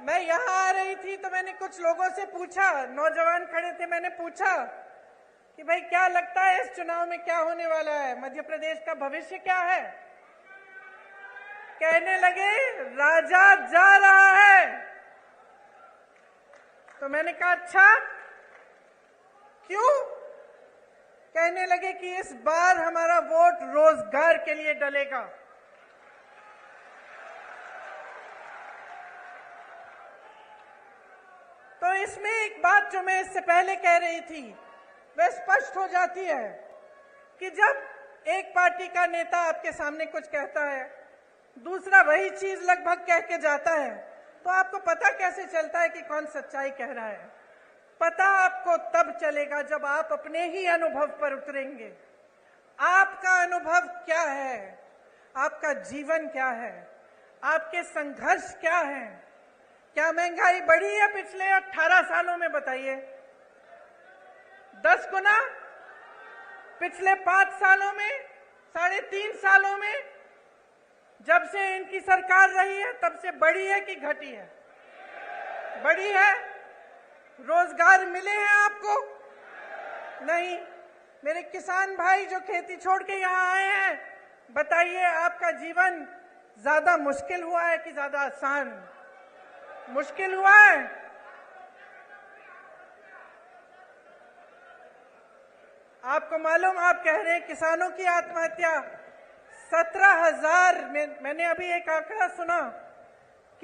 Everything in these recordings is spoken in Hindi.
मैं यहाँ आ रही थी तो मैंने कुछ लोगों से पूछा, नौजवान खड़े थे, मैंने पूछा कि भाई क्या लगता है इस चुनाव में क्या होने वाला है, मध्य प्रदेश का भविष्य क्या है। कहने लगे राजा जा रहा है। तो मैंने कहा अच्छा क्यों? कहने लगे कि इस बार हमारा वोट रोजगार के लिए डलेगा। तो इसमें एक बात जो मैं इससे पहले कह रही थी वह स्पष्ट हो जाती है कि जब एक पार्टी का नेता आपके सामने कुछ कहता है, दूसरा वही चीज लगभग कह के जाता है, तो आपको पता कैसे चलता है कि कौन सच्चाई कह रहा है? पता आपको तब चलेगा जब आप अपने ही अनुभव पर उतरेंगे। आपका अनुभव क्या है? आपका जीवन क्या है? आपके संघर्ष क्या है? क्या महंगाई बढ़ी है पिछले 18 सालों में? बताइए। 10 गुना? पिछले 5 सालों में? 3.5 सालों में? जब से इनकी सरकार रही है तब से बढ़ी है कि घटी है? बढ़ी है। रोजगार मिले हैं आपको? नहीं। मेरे किसान भाई जो खेती छोड़ के यहाँ आए हैं, बताइए आपका जीवन ज्यादा मुश्किल हुआ है कि ज्यादा आसान? मुश्किल हुआ है। आपको मालूम, आप कह रहे हैं किसानों की आत्महत्या 17,000 में, मैंने अभी एक आंकड़ा सुना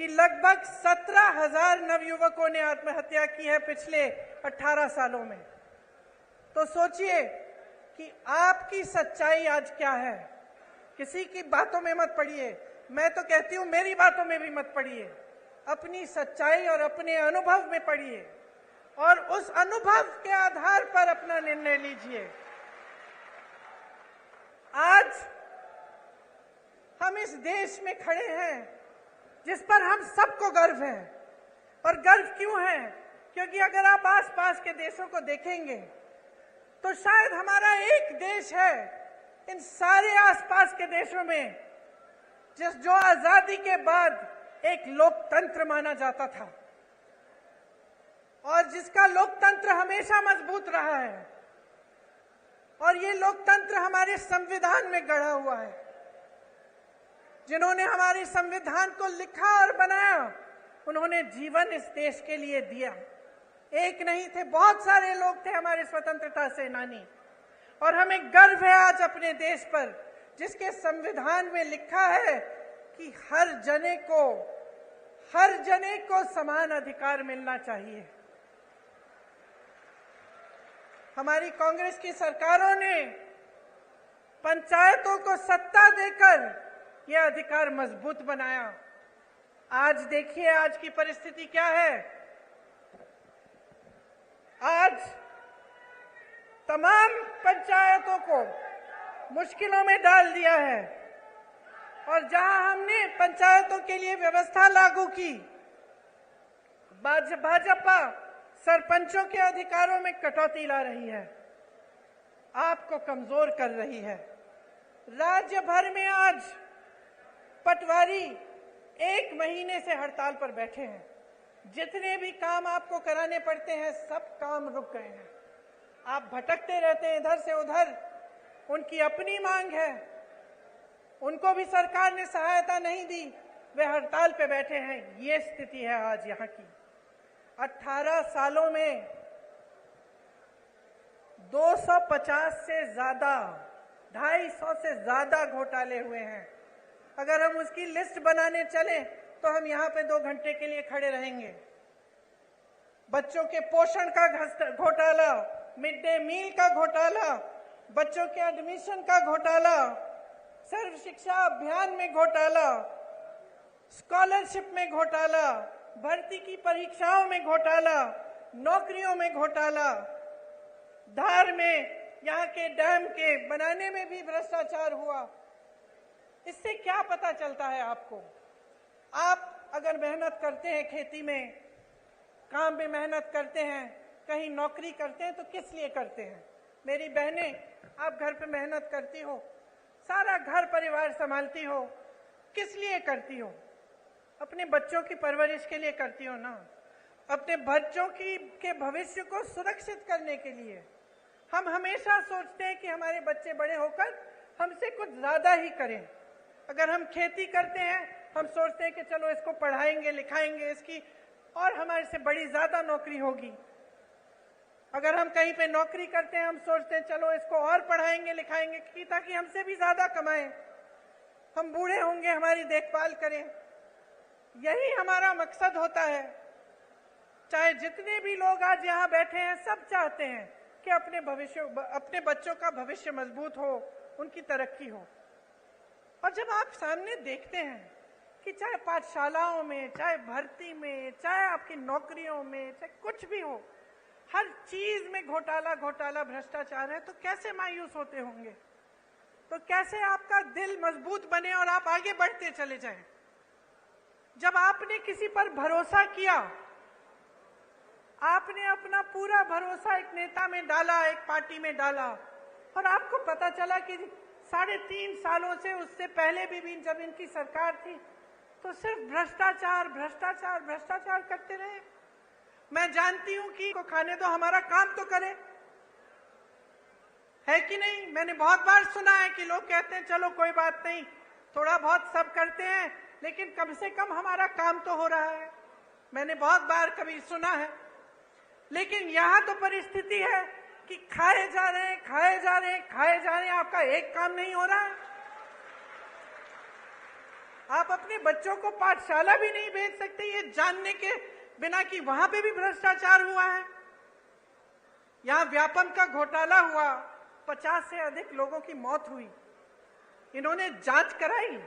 कि लगभग 17,000 नवयुवकों ने आत्महत्या की है पिछले 18 सालों में। तो सोचिए कि आपकी सच्चाई आज क्या है। किसी की बातों में मत पड़िए, मैं तो कहती हूं मेरी बातों में भी मत पड़िए, अपनी सच्चाई और अपने अनुभव में पड़िए और उस अनुभव के आधार पर अपना निर्णय लीजिए। आज हम इस देश में खड़े हैं जिस पर हम सबको गर्व है। और गर्व क्यों है? क्योंकि अगर आप आसपास के देशों को देखेंगे तो शायद हमारा एक देश है इन सारे आसपास के देशों में जो आजादी के बाद एक लोकतंत्र माना जाता था और जिसका लोकतंत्र हमेशा मजबूत रहा है। और ये लोकतंत्र हमारे संविधान में गढ़ा हुआ है। जिन्होंने हमारे संविधान को लिखा और बनाया, उन्होंने जीवन इस देश के लिए दिया। एक नहीं थे, बहुत सारे लोग थे हमारे स्वतंत्रता सेनानी। और हमें गर्व है आज अपने देश पर, जिसके संविधान में लिखा है कि हर जने को समान अधिकार मिलना चाहिए। हमारी कांग्रेस की सरकारों ने पंचायतों को सत्ता देकर यह अधिकार मजबूत बनाया। आज देखिए आज की परिस्थिति क्या है। आज तमाम पंचायतों को मुश्किलों में डाल दिया है और जहां हमने पंचायतों के लिए व्यवस्था लागू की, भाजपा सरपंचों के अधिकारों में कटौती ला रही है, आपको कमजोर कर रही है। राज्य भर में आज पटवारी 1 महीने से हड़ताल पर बैठे हैं। जितने भी काम आपको कराने पड़ते हैं सब काम रुक गए हैं। आप भटकते रहते हैं इधर से उधर। उनकी अपनी मांग है, उनको भी सरकार ने सहायता नहीं दी, वे हड़ताल पे बैठे हैं। ये स्थिति है आज यहाँ की। 18 सालों में 250 से ज्यादा, 250 से ज्यादा घोटाले हुए हैं। अगर हम उसकी लिस्ट बनाने चले तो हम यहाँ पे 2 घंटे के लिए खड़े रहेंगे। बच्चों के पोषण का घोटाला, मिड डे मील का घोटाला, बच्चों के एडमिशन का घोटाला, सर्व शिक्षा अभियान में घोटाला, स्कॉलरशिप में घोटाला, भर्ती की परीक्षाओं में घोटाला, नौकरियों में घोटाला, धार में यहाँ के डैम के बनाने में भी भ्रष्टाचार हुआ। इससे क्या पता चलता है आपको? आप अगर मेहनत करते हैं, खेती में, काम में मेहनत करते हैं, कहीं नौकरी करते हैं तो किस लिए करते हैं? मेरी बहनें, आप घर पे मेहनत करती हो, सारा घर परिवार संभालती हो, किस लिए करती हो? अपने बच्चों की परवरिश के लिए करती हो ना, अपने बच्चों के भविष्य को सुरक्षित करने के लिए। हम हमेशा सोचते हैं कि हमारे बच्चे बड़े होकर हमसे कुछ ज्यादा ही करें। अगर हम खेती करते हैं, हम सोचते हैं कि चलो इसको पढ़ाएंगे लिखाएंगे, इसकी और हमारे से बड़ी ज्यादा नौकरी होगी। अगर हम कहीं पे नौकरी करते हैं, हम सोचते हैं चलो इसको और पढ़ाएंगे लिखाएंगे कि ताकि हमसे भी ज्यादा कमाएं, हम बूढ़े होंगे हमारी देखभाल करें। यही हमारा मकसद होता है। चाहे जितने भी लोग आज यहाँ बैठे हैं, सब चाहते हैं कि अपने बच्चों का भविष्य मजबूत हो, उनकी तरक्की हो। और जब आप सामने देखते हैं कि चाहे पाठशालाओं में, चाहे भर्ती में, चाहे आपकी नौकरियों में, चाहे कुछ भी हो, हर चीज में घोटाला घोटाला भ्रष्टाचार है, तो कैसे मायूस होते होंगे? तो कैसे आपका दिल मजबूत बने और आप आगे बढ़ते चले जाएं? जब आपने किसी पर भरोसा किया, आपने अपना पूरा भरोसा एक नेता में डाला, एक पार्टी में डाला, और आपको पता चला कि 3.5 सालों से, उससे पहले भी जब इनकी सरकार थी, तो सिर्फ भ्रष्टाचार भ्रष्टाचार भ्रष्टाचार करते रहे। मैं जानती हूं कि को खाने दो, हमारा काम तो करे, है कि नहीं? मैंने बहुत बार सुना है कि लोग कहते हैं चलो कोई बात नहीं, थोड़ा बहुत सब करते हैं, लेकिन कम से कम हमारा काम तो हो रहा है। मैंने बहुत बार कभी सुना है। लेकिन यहां तो परिस्थिति है कि खाए जा रहे हैं, खाए जा रहे हैं, खाए जा रहे हैं, आपका एक काम नहीं हो रहा है। आप अपने बच्चों को पाठशाला भी नहीं भेज सकते ये जानने के बिना कि वहां पे भी भ्रष्टाचार हुआ है। यहां व्यापम का घोटाला हुआ, 50 से अधिक लोगों की मौत हुई। इन्होंने जांच कराई।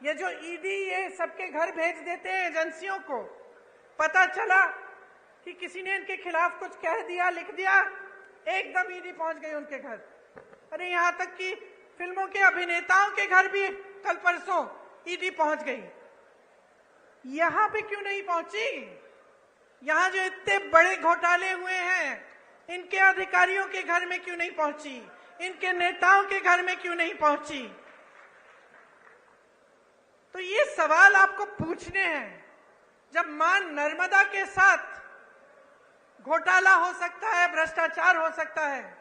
ये जो ईडी ये सबके घर भेज देते हैं एजेंसियों को, पता चला कि किसी ने इनके खिलाफ कुछ कह दिया, लिख दिया, एकदम ईडी पहुंच गई उनके घर। अरे यहां तक कि फिल्मों के अभिनेताओं के घर भी कल परसों ईडी पहुंच गई। यहां पे क्यों नहीं पहुंची? यहां जो इतने बड़े घोटाले हुए हैं, इनके अधिकारियों के घर में क्यों नहीं पहुंची? इनके नेताओं के घर में क्यों नहीं पहुंची? तो ये सवाल आपको पूछने हैं। जब मां नर्मदा के साथ घोटाला हो सकता है, भ्रष्टाचार हो सकता है,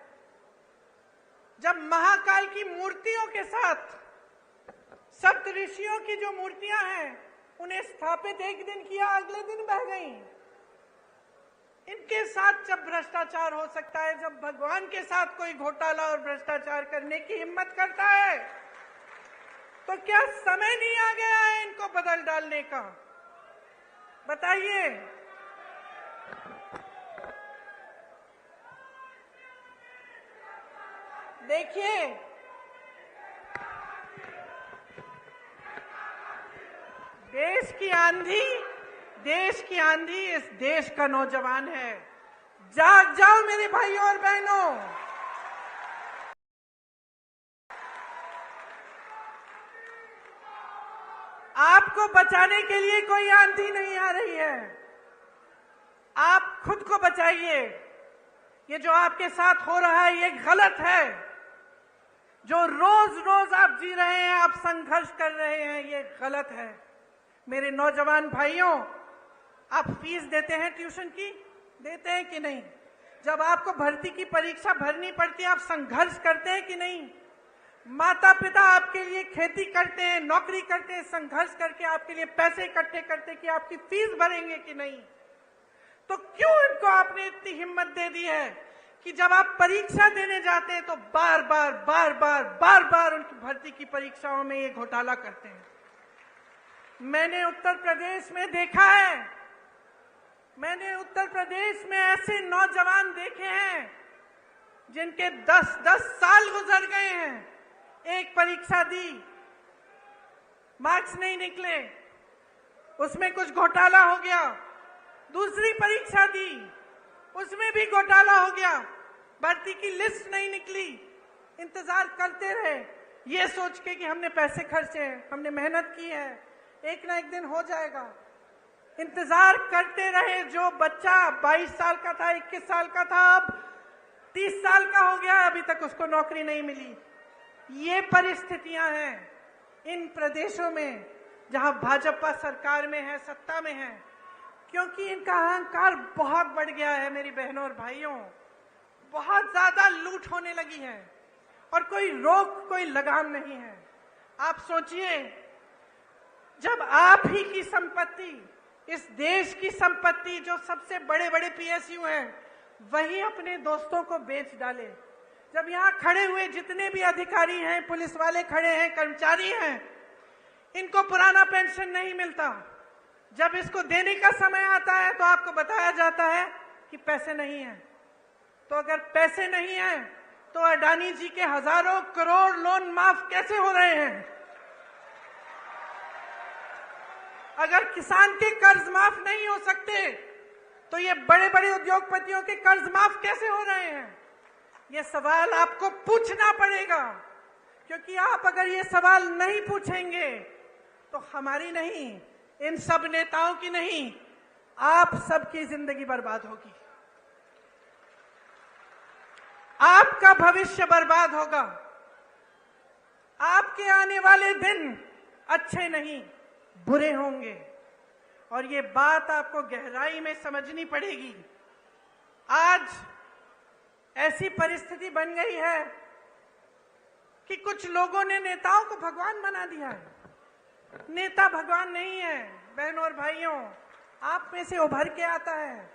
जब महाकाल की मूर्तियों के साथ सप्त ऋषियों की जो मूर्तियां हैं, उन्हें स्थापित एक दिन किया, अगले दिन बह गई, इनके साथ जब भ्रष्टाचार हो सकता है, जब भगवान के साथ कोई घोटाला और भ्रष्टाचार करने की हिम्मत करता है, तो क्या समय नहीं आ गया है इनको बदल डालने का? बताइए। देखिए, देश की आंधी इस देश का नौजवान है। जाग जाओ मेरे भाइयों और बहनों। आपको बचाने के लिए कोई आंधी नहीं आ रही है, आप खुद को बचाइए। ये जो आपके साथ हो रहा है ये गलत है। जो रोज रोज आप जी रहे हैं, आप संघर्ष कर रहे हैं, ये गलत है। मेरे नौजवान भाइयों, आप फीस देते हैं ट्यूशन की? देते हैं कि नहीं? जब आपको भर्ती की परीक्षा भरनी पड़ती है, आप संघर्ष करते हैं कि नहीं? माता पिता आपके लिए खेती करते हैं, नौकरी करते हैं, संघर्ष करके आपके लिए पैसे इकट्ठे करते कि आपकी फीस भरेंगे कि नहीं? तो क्यों इनको आपने इतनी हिम्मत दे दी है कि जब आप परीक्षा देने जाते हैं तो बार बार उनकी भर्ती की परीक्षाओं में ये घोटाला करते हैं? मैंने उत्तर प्रदेश में देखा है, मैंने उत्तर प्रदेश में ऐसे नौजवान देखे हैं जिनके 10 साल गुजर गए हैं। एक परीक्षा दी, मार्क्स नहीं निकले, उसमें कुछ घोटाला हो गया। दूसरी परीक्षा दी, उसमें भी घोटाला हो गया, भर्ती की लिस्ट नहीं निकली। इंतजार करते रहे ये सोच के कि हमने पैसे खर्चे हैं, हमने मेहनत की है, एक ना एक दिन हो जाएगा। इंतजार करते रहे। जो बच्चा 22 साल का था, 21 साल का था, अब 30 साल का हो गया, अभी तक उसको नौकरी नहीं मिली। ये परिस्थितियां हैं इन प्रदेशों में। जहां भाजपा सरकार में है, सत्ता में है, क्योंकि इनका अहंकार बहुत बढ़ गया है मेरी बहनों और भाइयों। बहुत ज्यादा लूट होने लगी है और कोई रोक, कोई लगाम नहीं है। आप सोचिए, जब आप ही की संपत्ति, इस देश की संपत्ति, जो सबसे बड़े बड़े पीएसयू हैं, वही अपने दोस्तों को बेच डाले, जब यहाँ खड़े हुए जितने भी अधिकारी हैं, पुलिस वाले खड़े हैं, कर्मचारी हैं, इनको पुराना पेंशन नहीं मिलता, जब इसको देने का समय आता है तो आपको बताया जाता है कि पैसे नहीं हैं। तो अगर पैसे नहीं हैं तो अडानी जी के हजारों करोड़ लोन माफ कैसे हो रहे हैं? अगर किसान के कर्ज माफ नहीं हो सकते तो ये बड़े बड़े उद्योगपतियों के कर्ज माफ कैसे हो रहे हैं? ये सवाल आपको पूछना पड़ेगा, क्योंकि आप अगर ये सवाल नहीं पूछेंगे तो हमारी नहीं, इन सब नेताओं की नहीं, आप सबकी जिंदगी बर्बाद होगी, आपका भविष्य बर्बाद होगा, आपके आने वाले दिन अच्छे नहीं, बुरे होंगे। और ये बात आपको गहराई में समझनी पड़ेगी। आज ऐसी परिस्थिति बन गई है कि कुछ लोगों ने नेताओं को भगवान बना दिया है। नेता भगवान नहीं है बहनों और भाइयों, आप में से उभर के आता है,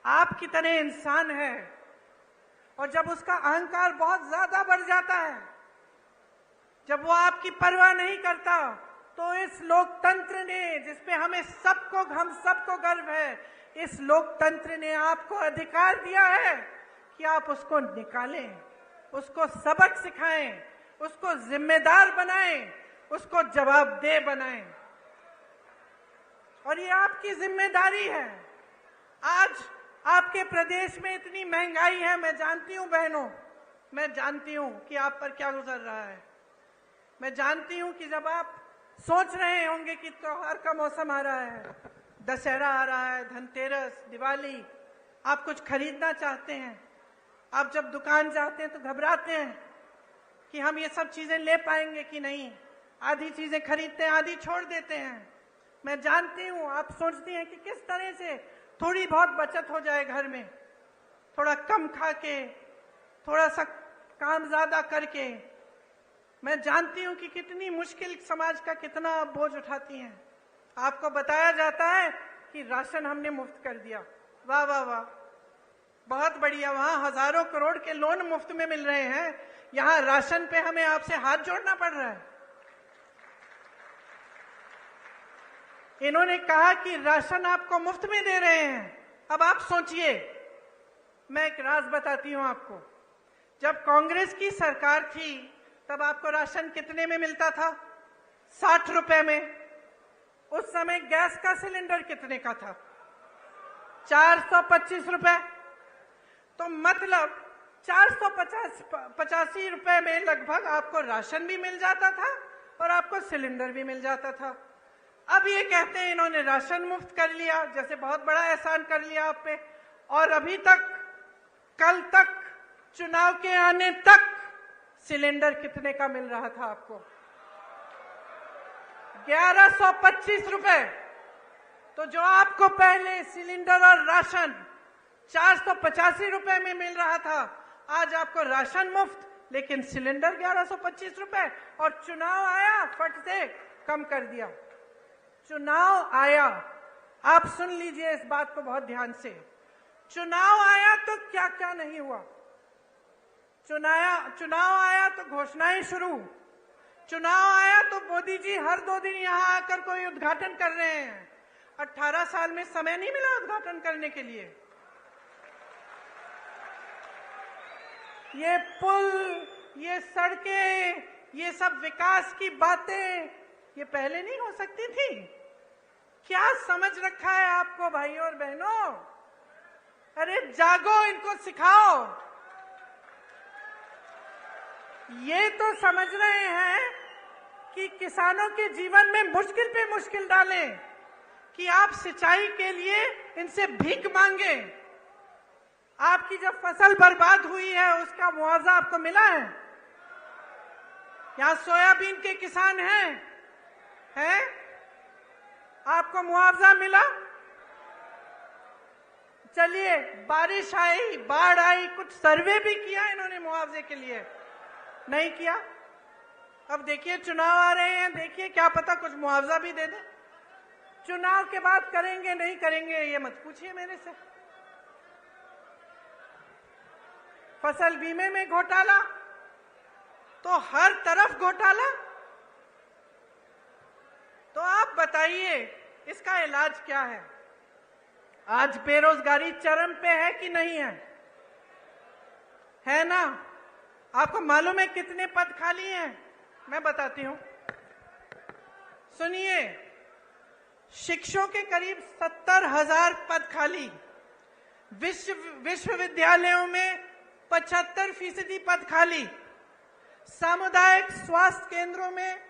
आपकी तरह इंसान है। और जब उसका अहंकार बहुत ज्यादा बढ़ जाता है, जब वो आपकी परवाह नहीं करता, तो इस लोकतंत्र ने, जिसपे हम सबको गर्व है, इस लोकतंत्र ने आपको अधिकार दिया है कि आप उसको निकालें, उसको सबक सिखाएं, उसको जिम्मेदार बनाएं, उसको जवाबदेह बनाएं। और ये आपकी जिम्मेदारी है। आज आपके प्रदेश में इतनी महंगाई है, मैं जानती हूं बहनों, मैं जानती हूं कि आप पर क्या गुजर रहा है। मैं जानती हूं कि जब आप सोच रहे होंगे कि त्योहार का मौसम आ रहा है, दशहरा आ रहा है, धनतेरस, दिवाली, आप कुछ खरीदना चाहते हैं, आप जब दुकान जाते हैं तो घबराते हैं कि हम ये सब चीजें ले पाएंगे कि नहीं, आधी चीजें खरीदते हैं, आधी छोड़ देते हैं। मैं जानती हूं आप सोचती हैं कि किस तरह से थोड़ी बहुत बचत हो जाए घर में, थोड़ा कम खा के, थोड़ा सा काम ज्यादा करके। मैं जानती हूं कि कितनी मुश्किल, समाज का कितना बोझ उठाती हैं। आपको बताया जाता है कि राशन हमने मुफ्त कर दिया, वाह वाह वाह, बहुत बढ़िया, वहां हजारों करोड़ के लोन मुफ्त में मिल रहे हैं, यहां राशन पे हमें आपसे हाथ जोड़ना पड़ रहा है। इन्होंने कहा कि राशन आपको मुफ्त में दे रहे हैं। अब आप सोचिए, मैं एक राज बताती हूं आपको, जब कांग्रेस की सरकार थी तब आपको राशन कितने में मिलता था? 60 रुपए में। उस समय गैस का सिलेंडर कितने का था? 425 रुपए। तो मतलब 485 रुपए में लगभग आपको राशन भी मिल जाता था और आपको सिलेंडर भी मिल जाता था। अब ये कहते हैं इन्होंने राशन मुफ्त कर लिया, जैसे बहुत बड़ा एहसान कर लिया आप पे। और अभी तक, कल तक, चुनाव के आने तक सिलेंडर कितने का मिल रहा था आपको? 1125 रुपए। तो जो आपको पहले सिलेंडर और राशन 485 रुपए में मिल रहा था, आज आपको राशन मुफ्त लेकिन सिलेंडर 1125 रुपए। और चुनाव आया, फट से कम कर दिया। चुनाव आया, आप सुन लीजिए इस बात को बहुत ध्यान से। चुनाव आया तो क्या क्या नहीं हुआ। चुनाव आया तो घोषणाएं शुरू। चुनाव आया तो मोदी जी हर 2 दिन यहां आकर कोई उद्घाटन कर रहे हैं। 18 साल में समय नहीं मिला उद्घाटन करने के लिए। ये पुल, ये सड़कें, ये सब विकास की बातें ये पहले नहीं हो सकती थी? क्या समझ रखा है आपको भाइयों और बहनों? अरे जागो, इनको सिखाओ। ये तो समझ रहे हैं कि किसानों के जीवन में मुश्किल पे मुश्किल डालें, कि आप सिंचाई के लिए इनसे भीख मांगे। आपकी जब फसल बर्बाद हुई है उसका मुआवजा आपको मिला है? यहां सोयाबीन के किसान हैं, है? आपको मुआवजा मिला? चलिए, बारिश आई, बाढ़ आई, कुछ सर्वे भी किया इन्होंने मुआवजे के लिए? नहीं किया। अब देखिए चुनाव आ रहे हैं, देखिए क्या पता कुछ मुआवजा भी दे दे। चुनाव के बाद करेंगे नहीं करेंगे ये मत पूछिए मेरे से। फसल बीमे में घोटाला, तो हर तरफ घोटाला। तो आप बताइए इसका इलाज क्या है? आज बेरोजगारी चरम पे है कि नहीं है? है ना? आपको मालूम है कितने पद खाली हैं? मैं बताती हूं, सुनिए। शिक्षकों के करीब 70,000 पद खाली, विश्वविद्यालयों में 75% पद खाली, सामुदायिक स्वास्थ्य केंद्रों में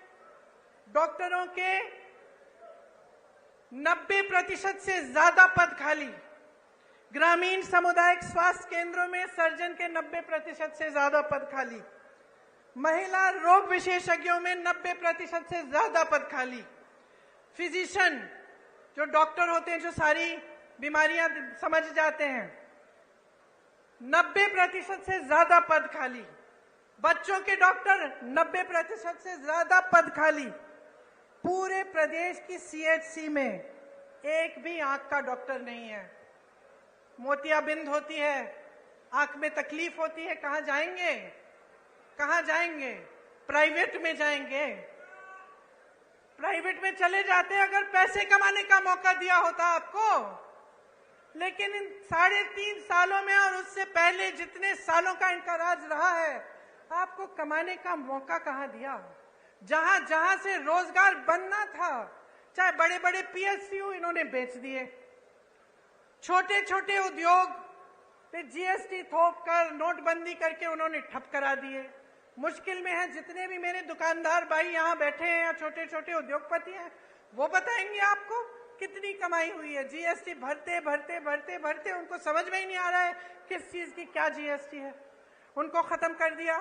डॉक्टरों के 90% से ज्यादा पद खाली, ग्रामीण सामुदायिक स्वास्थ्य केंद्रों में सर्जन के 90% से ज्यादा पद खाली, महिला रोग विशेषज्ञों में 90% से ज्यादा पद खाली, फिजिशियन जो डॉक्टर होते हैं जो सारी बीमारियां समझ जाते हैं, 90% से ज्यादा पद खाली, बच्चों के डॉक्टर 90% से ज्यादा पद खाली। पूरे प्रदेश की सीएचसी में एक भी आंख का डॉक्टर नहीं है। मोतियाबिंद होती है, आंख में तकलीफ होती है, कहां जाएंगे? कहां जाएंगे? प्राइवेट में जाएंगे। प्राइवेट में चले जाते अगर पैसे कमाने का मौका दिया होता आपको। लेकिन इन 3.5 सालों में और उससे पहले जितने सालों का इनका राज रहा है, आपको कमाने का मौका कहां दिया? जहां जहां से रोजगार बनना था, चाहे बड़े बड़े पीएसयू इन्होंने बेच दिए, छोटे छोटे उद्योग पे जीएसटी थोप कर नोटबंदी करके उन्होंने ठप करा दिए। मुश्किल में है जितने भी मेरे दुकानदार भाई यहाँ बैठे हैं या छोटे छोटे उद्योगपति हैं, वो बताएंगे आपको कितनी कमाई हुई है। जीएसटी भरते भरते भरते भरते उनको समझ में ही नहीं आ रहा है किस चीज की क्या जीएसटी है। उनको खत्म कर दिया।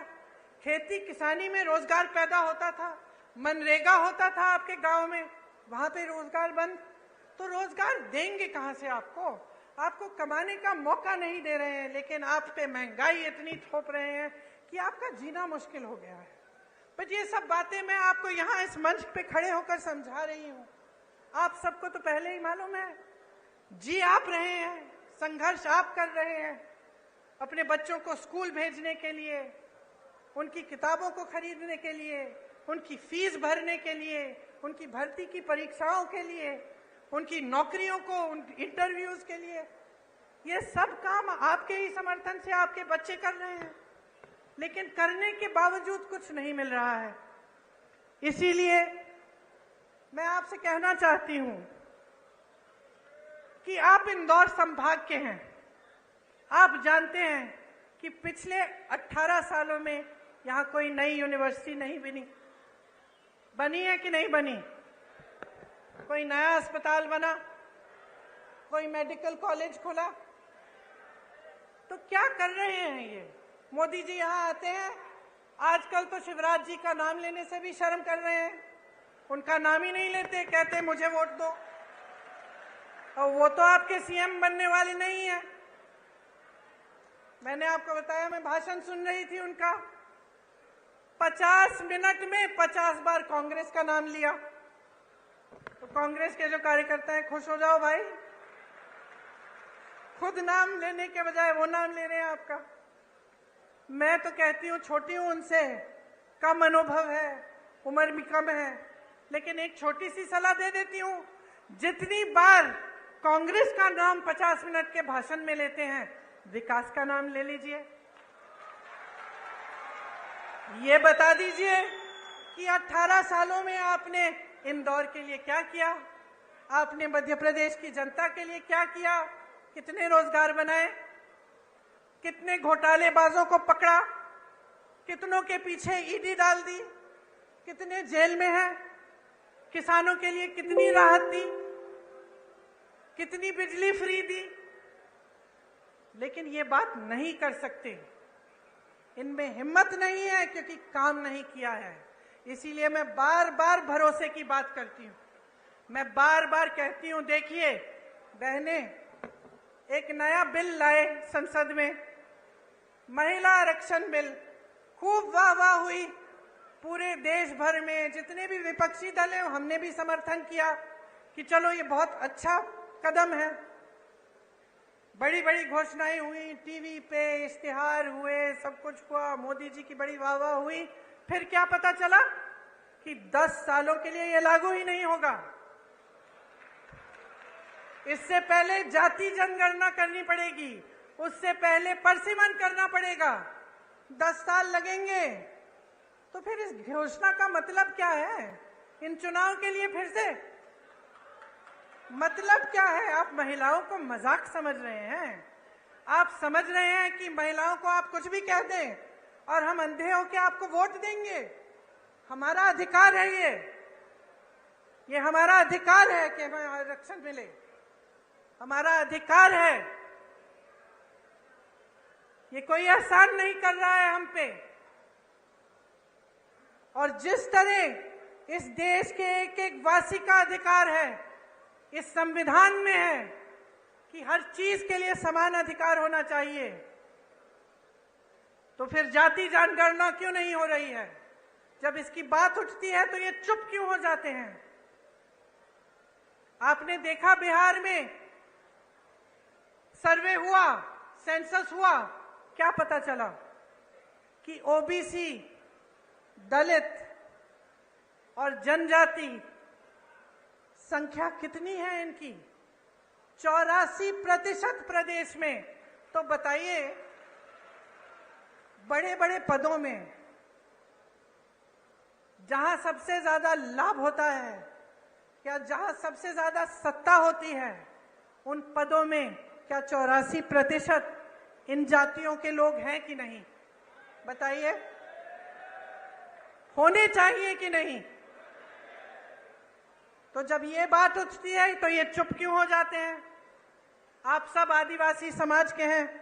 खेती किसानी में रोजगार पैदा होता था, मनरेगा होता था आपके गांव में, वहां पे रोजगार बंद। तो रोजगार देंगे कहां से आपको? आपको कमाने का मौका नहीं दे रहे हैं, लेकिन आप पे महंगाई इतनी थोप रहे हैं कि आपका जीना मुश्किल हो गया है। पर ये सब बातें मैं आपको यहाँ इस मंच पे खड़े होकर समझा रही हूँ। आप सबको तो पहले ही मालूम है, जी आप रहे हैं, संघर्ष आप कर रहे हैं अपने बच्चों को स्कूल भेजने के लिए, उनकी किताबों को खरीदने के लिए, उनकी फीस भरने के लिए, उनकी भर्ती की परीक्षाओं के लिए, उनकी नौकरियों को, इंटरव्यूज के लिए। ये सब काम आपके ही समर्थन से आपके बच्चे कर रहे हैं, लेकिन करने के बावजूद कुछ नहीं मिल रहा है। इसीलिए मैं आपसे कहना चाहती हूं कि आप इंदौर संभाग के हैं। आप जानते हैं कि पिछले 18 सालों में यहां कोई नई यूनिवर्सिटी नहीं बनी है कि नहीं बनी? कोई नया अस्पताल बना? कोई मेडिकल कॉलेज खुला? तो क्या कर रहे हैं ये? मोदी जी यहाँ आते हैं, आजकल तो शिवराज जी का नाम लेने से भी शर्म कर रहे हैं, उनका नाम ही नहीं लेते, कहते मुझे वोट दो। और वो तो आपके सीएम बनने वाले नहीं है। मैंने आपको बताया, मैं भाषण सुन रही थी उनका, 50 मिनट में 50 बार कांग्रेस का नाम लिया। तो कांग्रेस के जो कार्यकर्ता हैं, खुश हो जाओ भाई, खुद नाम लेने के बजाय वो नाम ले रहे हैं आपका। मैं तो कहती हूँ, छोटी हूं उनसे, कम अनुभव है, उम्र भी कम है, लेकिन एक छोटी सी सलाह दे देती हूँ, जितनी बार कांग्रेस का नाम 50 मिनट के भाषण में लेते हैं, विकास का नाम ले लीजिए। ये बता दीजिए कि 18 सालों में आपने इंदौर के लिए क्या किया, आपने मध्य प्रदेश की जनता के लिए क्या किया, कितने रोजगार बनाए, कितने घोटालेबाजों को पकड़ा, कितनों के पीछे ईडी डाल दी, कितने जेल में हैं, किसानों के लिए कितनी राहत दी, कितनी बिजली फ्री दी। लेकिन ये बात नहीं कर सकते, इनमें हिम्मत नहीं है क्योंकि काम नहीं किया है। इसीलिए मैं बार बार भरोसे की बात करती हूँ। मैं बार बार कहती हूँ, देखिए बहने, एक नया बिल लाए संसद में, महिला आरक्षण बिल, खूब वाह वाह हुई पूरे देश भर में। जितने भी विपक्षी दल हैं हमने भी समर्थन किया कि चलो ये बहुत अच्छा कदम है। बड़ी बड़ी घोषणाएं हुई, टीवी पे इश्तिहार हुए, सब कुछ हुआ, मोदी जी की बड़ी वाह वाह हुई। फिर क्या पता चला कि 10 सालों के लिए ये लागू ही नहीं होगा। इससे पहले जाति जनगणना करनी पड़ेगी, उससे पहले परसिमन करना पड़ेगा, 10 साल लगेंगे। तो फिर इस घोषणा का मतलब क्या है? इन चुनाव के लिए फिर से मतलब क्या है? आप महिलाओं को मजाक समझ रहे हैं? आप समझ रहे हैं कि महिलाओं को आप कुछ भी कह दें और हम अंधे होकर आपको वोट देंगे? हमारा अधिकार है ये हमारा अधिकार है कि हमें आरक्षण मिले, हमारा अधिकार है। ये कोई एहसान नहीं कर रहा है हम पे। और जिस तरह इस देश के एक एक वासी का अधिकार है, इस संविधान में है कि हर चीज के लिए समान अधिकार होना चाहिए, तो फिर जाति जनगणना क्यों नहीं हो रही है? जब इसकी बात उठती है तो ये चुप क्यों हो जाते हैं? आपने देखा बिहार में सर्वे हुआ, सेंसस हुआ, क्या पता चला कि ओबीसी, दलित और जनजाति संख्या कितनी है इनकी? 84% प्रदेश में। तो बताइए, बड़े बड़े पदों में जहां सबसे ज्यादा लाभ होता है या जहां सबसे ज्यादा सत्ता होती है, उन पदों में क्या 84% इन जातियों के लोग हैं कि नहीं? बताइए, होने चाहिए कि नहीं? तो जब ये बात उठती है तो ये चुप क्यों हो जाते हैं? आप सब आदिवासी समाज के हैं,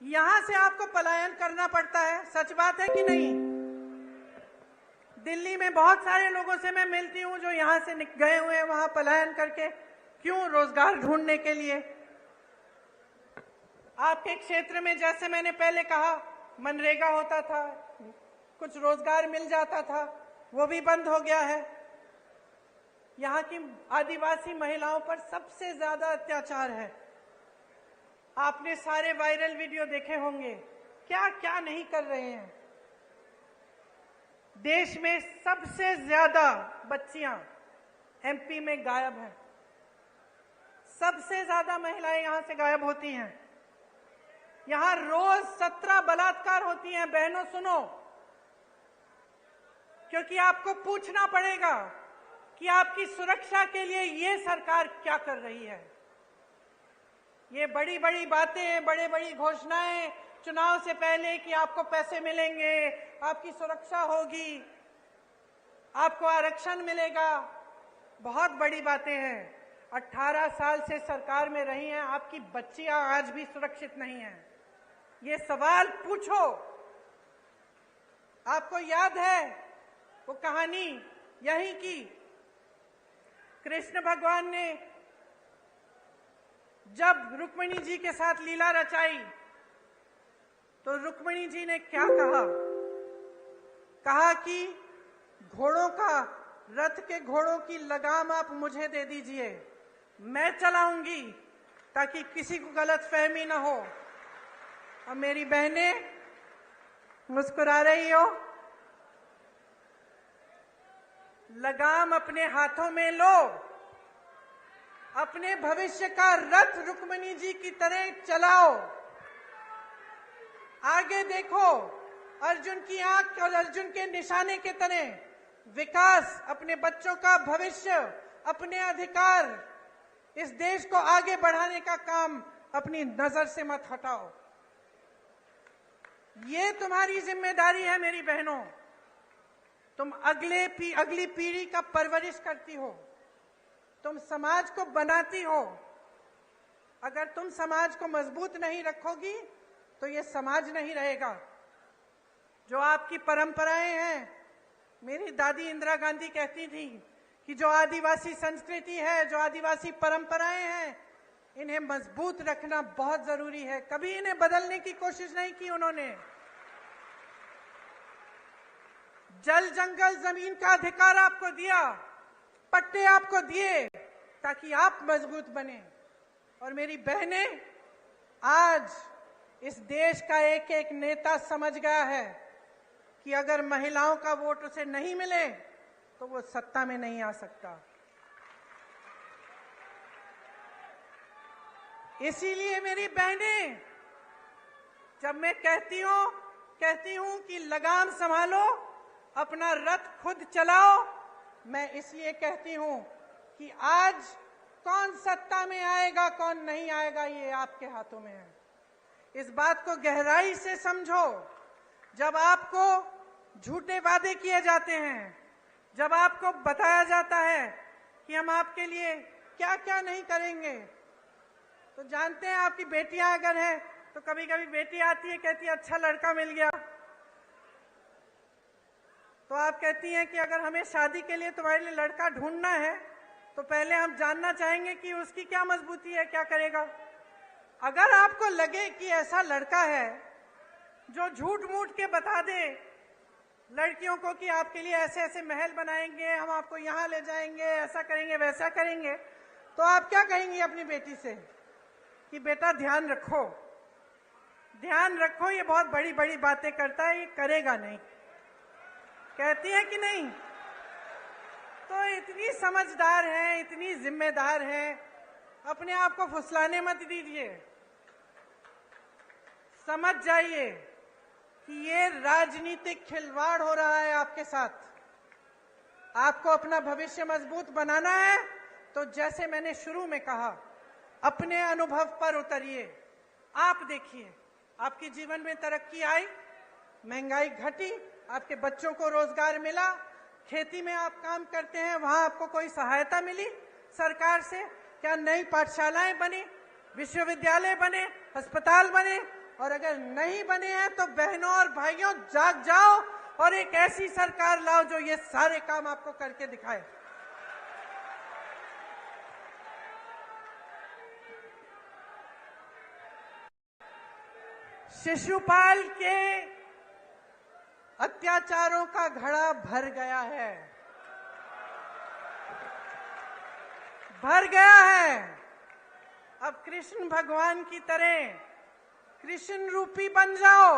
यहां से आपको पलायन करना पड़ता है, सच बात है कि नहीं? दिल्ली में बहुत सारे लोगों से मैं मिलती हूं जो यहां से गए हुए हैं वहां पलायन करके, क्यों? रोजगार ढूंढने के लिए। आपके क्षेत्र में जैसे मैंने पहले कहा, मनरेगा होता था, कुछ रोजगार मिल जाता था, वो भी बंद हो गया है। यहाँ की आदिवासी महिलाओं पर सबसे ज्यादा अत्याचार है। आपने सारे वायरल वीडियो देखे होंगे, क्या क्या नहीं कर रहे हैं। देश में सबसे ज्यादा बच्चियां एमपी में गायब हैं, सबसे ज्यादा महिलाएं यहां से गायब होती हैं। यहां रोज 17 बलात्कार होती हैं। बहनों सुनो, क्योंकि आपको पूछना पड़ेगा कि आपकी सुरक्षा के लिए ये सरकार क्या कर रही है। ये बड़ी बड़ी बातें, बड़ी बड़ी घोषणाएं चुनाव से पहले कि आपको पैसे मिलेंगे, आपकी सुरक्षा होगी, आपको आरक्षण मिलेगा, बहुत बड़ी बातें हैं। 18 साल से सरकार में रही हैं, आपकी बच्चियां आज भी सुरक्षित नहीं हैं। ये सवाल पूछो। आपको याद है वो कहानी यही की, कृष्ण भगवान ने जब रुक्मिणी जी के साथ लीला रचाई तो रुक्मिणी जी ने क्या कहा? कहा कि घोड़ों का, रथ के घोड़ों की लगाम आप मुझे दे दीजिए, मैं चलाऊंगी ताकि किसी को गलतफहमी ना हो। और मेरी बहनें मुस्कुरा रही हो, लगाम अपने हाथों में लो, अपने भविष्य का रथ रुक्मिणी जी की तरह चलाओ। आगे देखो, अर्जुन की आंख और अर्जुन के निशाने के तरह विकास, अपने बच्चों का भविष्य, अपने अधिकार, इस देश को आगे बढ़ाने का काम अपनी नजर से मत हटाओ। ये तुम्हारी जिम्मेदारी है मेरी बहनों। तुम अगली पीढ़ी का परवरिश करती हो, तुम समाज को बनाती हो। अगर तुम समाज को मजबूत नहीं रखोगी तो ये समाज नहीं रहेगा। जो आपकी परंपराएं हैं, मेरी दादी इंदिरा गांधी कहती थी कि जो आदिवासी संस्कृति है, जो आदिवासी परंपराएं हैं, इन्हें मजबूत रखना बहुत जरूरी है। कभी इन्हें बदलने की कोशिश नहीं की उन्होंने। जल जंगल जमीन का अधिकार आपको दिया, पट्टे आपको दिए ताकि आप मजबूत बने। और मेरी बहनें, आज इस देश का एक एक नेता समझ गया है कि अगर महिलाओं का वोट उसे नहीं मिले तो वो सत्ता में नहीं आ सकता। इसीलिए मेरी बहनें, जब मैं कहती हूं कि लगाम संभालो, अपना रथ खुद चलाओ, मैं इसलिए कहती हूं कि आज कौन सत्ता में आएगा कौन नहीं आएगा ये आपके हाथों में है। इस बात को गहराई से समझो। जब आपको झूठे वादे किए जाते हैं, जब आपको बताया जाता है कि हम आपके लिए क्या क्या नहीं करेंगे, तो जानते हैं आपकी बेटियां अगर हैं तो कभी कभी बेटी आती है, कहती है अच्छा लड़का मिल गया, तो आप कहती हैं कि अगर हमें शादी के लिए तुम्हारे लिए लड़का ढूंढना है तो पहले हम जानना चाहेंगे कि उसकी क्या मजबूती है, क्या करेगा। अगर आपको लगे कि ऐसा लड़का है जो झूठ मूठ के बता दे लड़कियों को कि आपके लिए ऐसे ऐसे महल बनाएंगे, हम आपको यहाँ ले जाएंगे, ऐसा करेंगे वैसा करेंगे, तो आप क्या कहेंगी अपनी बेटी से कि बेटा ध्यान रखो, ध्यान रखो, ये बहुत बड़ी बड़ी बातें करता है, ये करेगा नहीं। कहती है कि नहीं? तो इतनी समझदार है, इतनी जिम्मेदार है, अपने आप को फुसलाने मत दीजिए। समझ जाइए कि ये राजनीतिक खिलवाड़ हो रहा है आपके साथ। आपको अपना भविष्य मजबूत बनाना है तो जैसे मैंने शुरू में कहा, अपने अनुभव पर उतरिए। आप देखिए, आपके जीवन में तरक्की आई, महंगाई घटी, आपके बच्चों को रोजगार मिला, खेती में आप काम करते हैं वहां आपको कोई सहायता मिली सरकार से? क्या नई पाठशालाएं बनी, विश्वविद्यालय बने, अस्पताल बने? और अगर नहीं बने हैं तो बहनों और भाइयों जाग जाओ और एक ऐसी सरकार लाओ जो ये सारे काम आपको करके दिखाए। शिशुपाल के अत्याचारों का घड़ा भर गया है, भर गया है। अब कृष्ण भगवान की तरह कृष्ण रूपी बन जाओ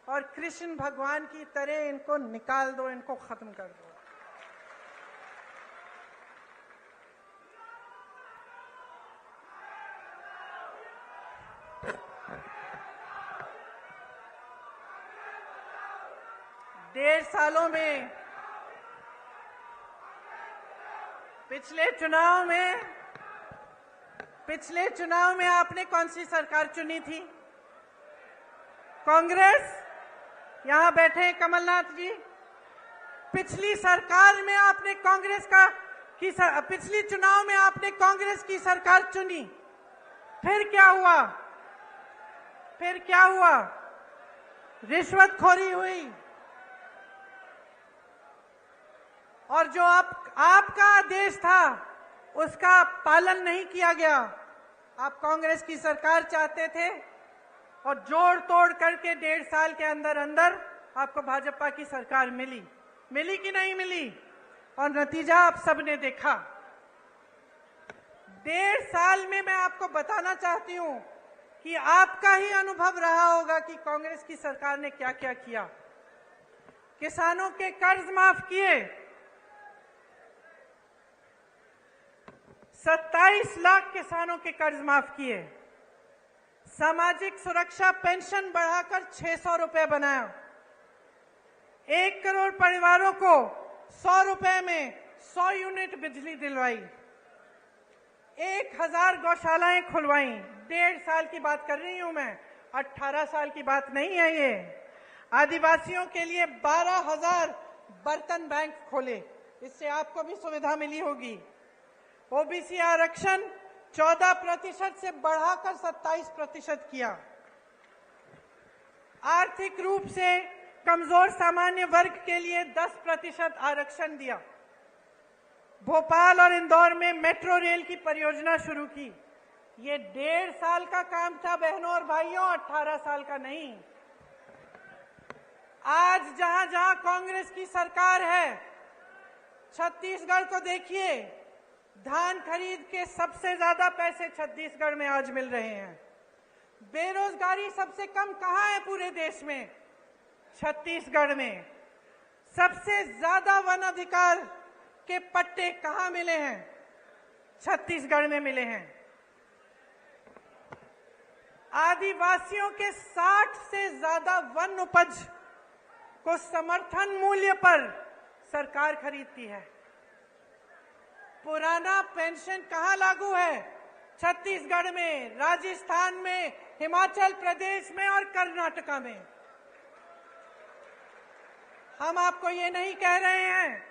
और कृष्ण भगवान की तरह इनको निकाल दो, इनको खत्म कर दो। डेढ़ सालों में, पिछले चुनाव में आपने कौन सी सरकार चुनी थी? कांग्रेस। यहां बैठे कमलनाथ जी, पिछली सरकार में आपने पिछली चुनाव में आपने कांग्रेस की सरकार चुनी। फिर क्या हुआ? फिर क्या हुआ? रिश्वतखोरी हुई और जो आपका आदेश था उसका पालन नहीं किया गया। आप कांग्रेस की सरकार चाहते थे और जोड़ तोड़ करके 1.5 साल के अंदर अंदर आपको भाजपा की सरकार मिली कि नहीं मिली? और नतीजा आप सबने देखा। 1.5 साल में मैं आपको बताना चाहती हूं कि आपका ही अनुभव रहा होगा कि कांग्रेस की सरकार ने क्या क्या किया। किसानों के कर्ज माफ किए, 27 लाख किसानों के कर्ज माफ किए, सामाजिक सुरक्षा पेंशन बढ़ाकर 600 रुपए बनाया, 1 करोड़ परिवारों को 100 रुपए में 100 यूनिट बिजली दिलवाई, 1000 गौशालाएं खुलवाई। 1.5 साल की बात कर रही हूं मैं, 18 साल की बात नहीं है ये। आदिवासियों के लिए 12,000 बर्तन बैंक खोले, इससे आपको भी सुविधा मिली होगी। ओबीसी आरक्षण 14% से बढ़ाकर 27% किया। आर्थिक रूप से कमजोर सामान्य वर्ग के लिए 10% आरक्षण दिया, भोपाल और इंदौर में मेट्रो रेल की परियोजना शुरू की। ये 1.5 साल का काम था बहनों और भाइयों, 18 साल का नहीं। आज जहां जहां कांग्रेस की सरकार है, छत्तीसगढ़ को देखिए, धान खरीद के सबसे ज्यादा पैसे छत्तीसगढ़ में आज मिल रहे हैं। बेरोजगारी सबसे कम कहां है पूरे देश में? छत्तीसगढ़ में। सबसे ज्यादा वन अधिकार के पट्टे कहां मिले हैं? छत्तीसगढ़ में मिले हैं। आदिवासियों के 60 से ज्यादा वन उपज को समर्थन मूल्य पर सरकार खरीदती है। पुराना पेंशन कहां लागू है? छत्तीसगढ़ में, राजस्थान में, हिमाचल प्रदेश में और कर्नाटका में। हम आपको ये नहीं कह रहे हैं,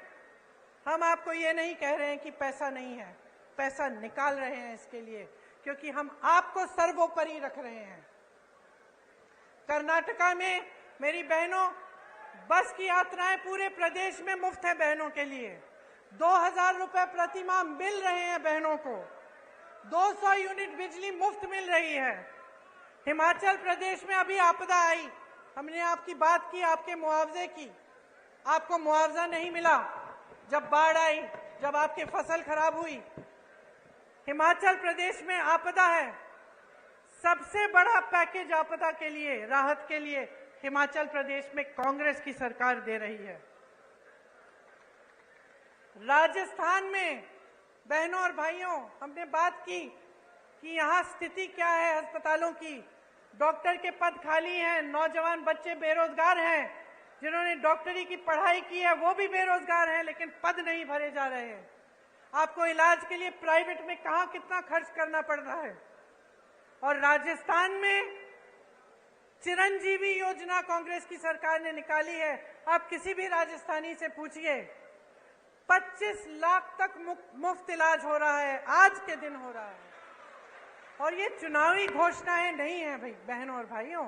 हम आपको ये नहीं कह रहे हैं कि पैसा नहीं है, पैसा निकाल रहे हैं इसके लिए, क्योंकि हम आपको सर्वोपरि रख रहे हैं। कर्नाटका में मेरी बहनों, बस की यात्राएं पूरे प्रदेश में मुफ्त है बहनों के लिए। 2000 रुपए प्रति माह मिल रहे हैं बहनों को। 200 यूनिट बिजली मुफ्त मिल रही है। हिमाचल प्रदेश में अभी आपदा आई, हमने आपकी बात की, आपके मुआवजे की, आपको मुआवजा नहीं मिला। जब बाढ़ आई, जब आपकी फसल खराब हुई, हिमाचल प्रदेश में आपदा है। सबसे बड़ा पैकेज आपदा के लिए, राहत के लिए हिमाचल प्रदेश में कांग्रेस की सरकार दे रही है। राजस्थान में बहनों और भाइयों, हमने बात की कि यहां स्थिति क्या है अस्पतालों की। डॉक्टर के पद खाली हैं, नौजवान बच्चे बेरोजगार हैं, जिन्होंने डॉक्टरी की पढ़ाई की है वो भी बेरोजगार हैं, लेकिन पद नहीं भरे जा रहे हैं। आपको इलाज के लिए प्राइवेट में कहां कितना खर्च करना पड़ रहा है। और राजस्थान में चिरंजीवी योजना कांग्रेस की सरकार ने निकाली है। आप किसी भी राजस्थानी से पूछिए, 25 लाख तक मुफ्त इलाज हो रहा है, आज के दिन हो रहा है। और ये चुनावी घोषणाएं नहीं है भाई बहनों और भाइयों,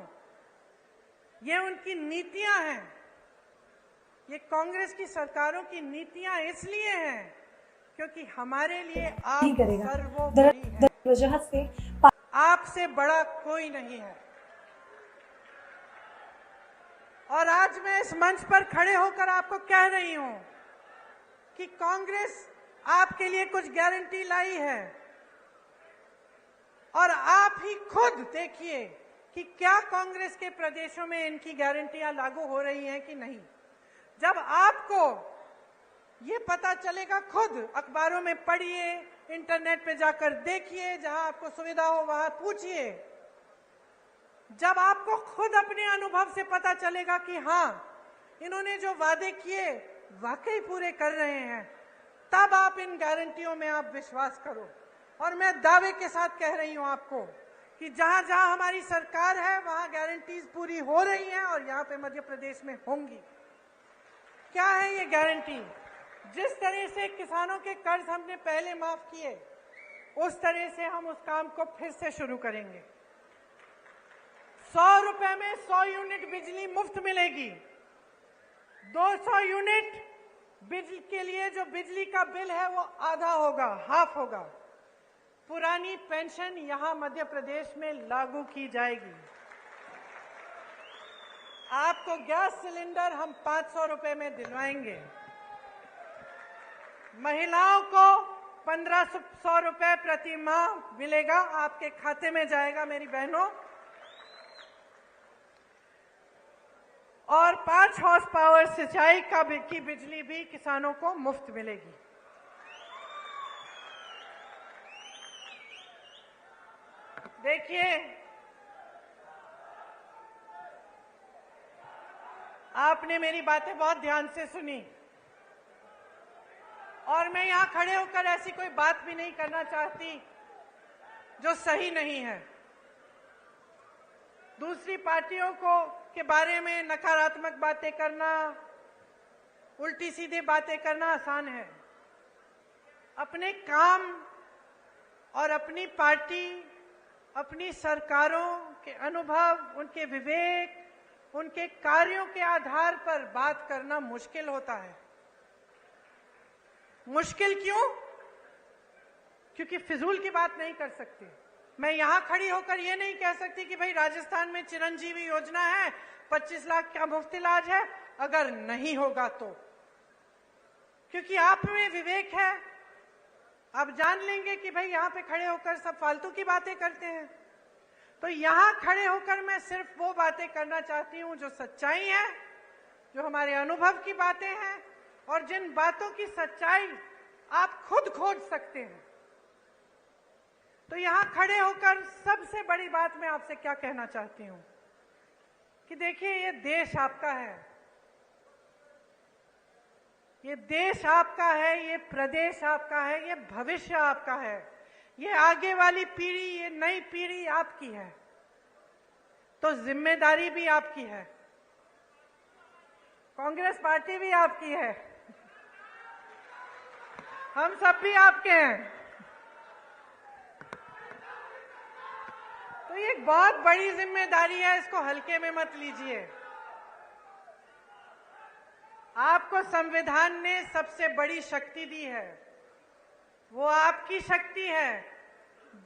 ये उनकी नीतियां हैं। ये कांग्रेस की सरकारों की नीतियां इसलिए हैं क्योंकि हमारे लिए आप सर्वोपरि हैं। आपसे बड़ा कोई नहीं है। और आज मैं इस मंच पर खड़े होकर आपको कह रही हूं कि कांग्रेस आपके लिए कुछ गारंटी लाई है, और आप ही खुद देखिए कि क्या कांग्रेस के प्रदेशों में इनकी गारंटियां लागू हो रही हैं कि नहीं। जब आपको ये पता चलेगा, खुद अखबारों में पढ़िए, इंटरनेट पे जाकर देखिए, जहां आपको सुविधा हो वहां पूछिए। जब आपको खुद अपने अनुभव से पता चलेगा कि हां, इन्होंने जो वादे किए वाकई पूरे कर रहे हैं, तब आप इन गारंटियों में आप विश्वास करो। और मैं दावे के साथ कह रही हूं आपको कि जहां जहां हमारी सरकार है वहां गारंटीज पूरी हो रही हैं, और यहां पे मध्य प्रदेश में होंगी। क्या है ये गारंटी? जिस तरह से किसानों के कर्ज हमने पहले माफ किए, उस तरह से हम उस काम को फिर से शुरू करेंगे। 100 रुपए में 100 यूनिट बिजली मुफ्त मिलेगी। 200 यूनिट बिजली के लिए जो बिजली का बिल है वो आधा होगा, हाफ होगा। पुरानी पेंशन यहां मध्य प्रदेश में लागू की जाएगी। आपको गैस सिलेंडर हम 500 रुपए में दिलवाएंगे। महिलाओं को 1500 रुपए प्रति माह मिलेगा, आपके खाते में जाएगा मेरी बहनों। और 5 हॉर्स पावर सिंचाई की बिजली भी किसानों को मुफ्त मिलेगी। देखिए, आपने मेरी बातें बहुत ध्यान से सुनी, और मैं यहां खड़े होकर ऐसी कोई बात भी नहीं करना चाहती जो सही नहीं है। दूसरी पार्टियों के बारे में नकारात्मक बातें करना, उल्टी सीधी बातें करना आसान है। अपने काम और अपनी पार्टी, अपनी सरकारों के अनुभव, उनके विवेक, उनके कार्यों के आधार पर बात करना मुश्किल होता है। मुश्किल क्यों? क्योंकि फिजूल की बात नहीं कर सकते। मैं यहां खड़ी होकर ये नहीं कह सकती कि भाई राजस्थान में चिरंजीवी योजना है, 25 लाख का मुफ्त इलाज है, अगर नहीं होगा तो। क्योंकि आप में विवेक है, आप जान लेंगे कि भाई यहां पे खड़े होकर सब फालतू की बातें करते हैं। तो यहां खड़े होकर मैं सिर्फ वो बातें करना चाहती हूं जो सच्चाई है, जो हमारे अनुभव की बातें हैं, और जिन बातों की सच्चाई आप खुद खोज सकते हैं। तो यहां खड़े होकर सबसे बड़ी बात मैं आपसे क्या कहना चाहती हूं कि देखिए, ये देश आपका है, ये देश आपका है, ये प्रदेश आपका है, ये भविष्य आपका है, ये आगे वाली पीढ़ी, ये नई पीढ़ी आपकी है। तो जिम्मेदारी भी आपकी है, कांग्रेस पार्टी भी आपकी है, हम सब भी आपके हैं। तो ये एक बहुत बड़ी जिम्मेदारी है, इसको हल्के में मत लीजिए। आपको संविधान ने सबसे बड़ी शक्ति दी है, वो आपकी शक्ति है,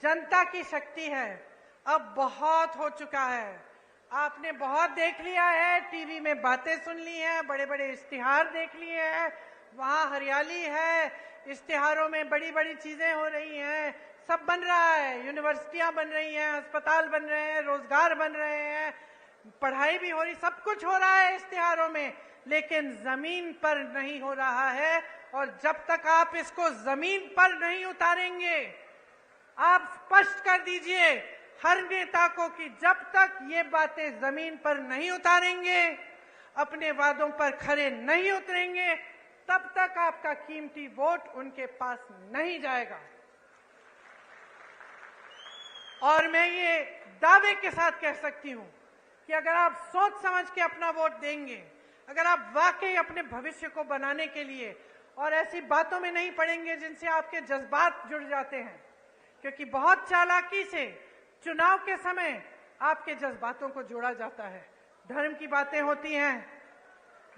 जनता की शक्ति है। अब बहुत हो चुका है, आपने बहुत देख लिया है, टीवी में बातें सुन ली हैं, बड़े बड़े इश्तिहार देख लिए हैं, वहां हरियाली है, इश्तिहारों में बड़ी बड़ी चीजें हो रही हैं, सब बन रहा है, यूनिवर्सिटियां बन रही हैं, अस्पताल बन रहे हैं, रोजगार बन रहे हैं, पढ़ाई भी हो रही, सब कुछ हो रहा है इश्तिहारों में, लेकिन जमीन पर नहीं हो रहा है। और जब तक आप इसको जमीन पर नहीं उतारेंगे, आप स्पष्ट कर दीजिए हर नेता को कि जब तक ये बातें जमीन पर नहीं उतारेंगे, अपने वादों पर खरे नहीं उतरेंगे, तब तक आपका कीमती वोट उनके पास नहीं जाएगा। और मैं ये दावे के साथ कह सकती हूं कि अगर आप सोच समझ के अपना वोट देंगे, अगर आप वाकई अपने भविष्य को बनाने के लिए और ऐसी बातों में नहीं पड़ेंगे जिनसे आपके जज्बात जुड़ जाते हैं, क्योंकि बहुत चालाकी से चुनाव के समय आपके जज्बातों को जोड़ा जाता है। धर्म की बातें होती हैं,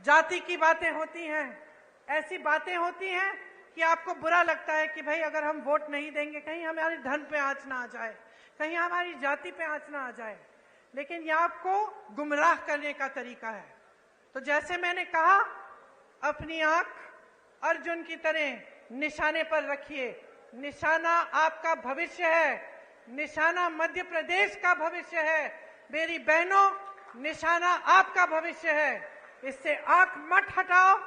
जाति की बातें होती हैं, ऐसी बातें होती हैं कि आपको बुरा लगता है कि भाई अगर हम वोट नहीं देंगे कहीं हमारे धर्म पे आंच ना आ जाए, कहीं हमारी जाति पे आंच ना आ जाए। लेकिन यह आपको गुमराह करने का तरीका है। तो जैसे मैंने कहा, अपनी आंख अर्जुन की तरह निशाने पर रखिए। निशाना आपका भविष्य है, निशाना मध्य प्रदेश का भविष्य है। मेरी बहनों, निशाना आपका भविष्य है, इससे आंख मत हटाओ।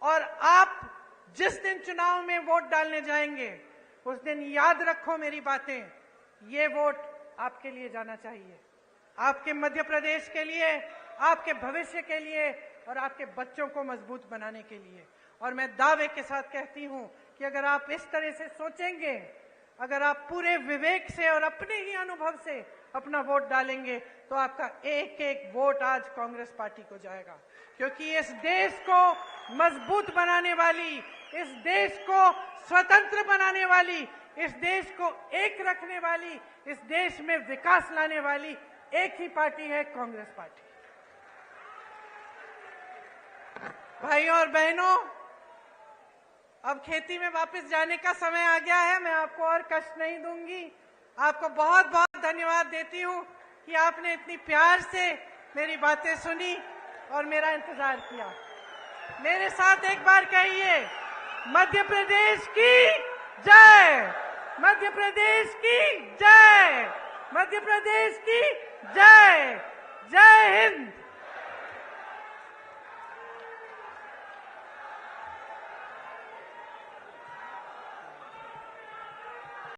और आप जिस दिन चुनाव में वोट डालने जाएंगे, उस दिन याद रखो मेरी बातें, ये वोट आपके लिए जाना चाहिए, आपके मध्य प्रदेश के लिए, आपके भविष्य के लिए और आपके बच्चों को मजबूत बनाने के लिए। और मैं दावे के साथ कहती हूं कि अगर आप इस तरह से सोचेंगे, अगर आप पूरे विवेक से और अपने ही अनुभव से अपना वोट डालेंगे, तो आपका एक एक वोट आज कांग्रेस पार्टी को जाएगा। क्योंकि इस देश को मजबूत बनाने वाली, इस देश को स्वतंत्र बनाने वाली, इस देश को एक रखने वाली, इस देश में विकास लाने वाली एक ही पार्टी है, कांग्रेस पार्टी। भाइयों और बहनों, अब खेती में वापस जाने का समय आ गया है। मैं आपको और कष्ट नहीं दूंगी। आपको बहुत बहुत धन्यवाद देती हूं कि आपने इतनी प्यार से मेरी बातें सुनी और मेरा इंतजार किया। मेरे साथ एक बार कहिए, मध्य प्रदेश की जय, मध्य प्रदेश की जय, मध्य प्रदेश की जय। जय हिंद।